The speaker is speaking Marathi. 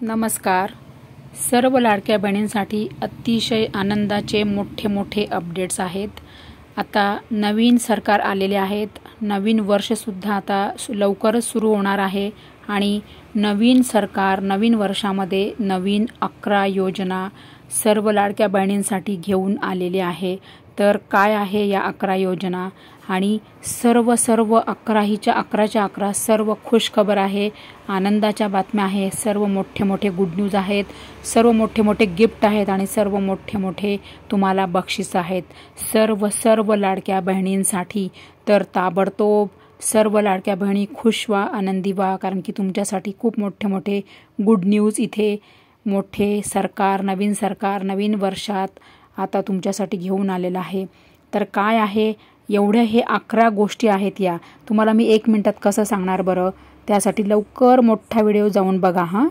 नमस्कार. सर्व लाडक्या बहिणींसाठी अतिशय आनंदाचे मोठे मोठे अपडेट्स आहेत. आता नवीन सरकार आलेले आहेत. नवीन वर्षसुद्धा आता लवकरच सुरू होणार आहे आणि नवीन सरकार नवीन वर्षामध्ये नवीन 11 योजना सर्व लाडक्या बहिणींसाठी घेऊन आलेले आहे. तर काय आहे या 11 योजना आणि सर्व 11च्या 11 सर्व खुशखबर आहे, आनंदाच्या बातम्या आहे, सर्व मोठे मोठे गुड न्यूज आहेत, सर्व मोठे मोठे गिफ्ट आहेत आणि सर्व मोठे मोठे तुम्हाला बक्षीस आहेत सर्व लाडक्या बहिणींसाठी. तर ताबडतोब सर्व लाडक्या बहिणी खुश व्हा, आनंदी व्हा, कारण की तुमच्यासाठी खूप मोठे मोठे गुड न्यूज इथे मोठे सरकार नवीन वर्षात आता तुमच्यासाठी घेऊन आलेलं आहे. तर काय आहे एवढ्या हे 11 गोष्टी आहेत या तुम्हाला मी 1 मिनिटात कसं सांगणार बरं. त्यासाठी लवकर मोठा व्हिडिओ जाऊन बघा हां.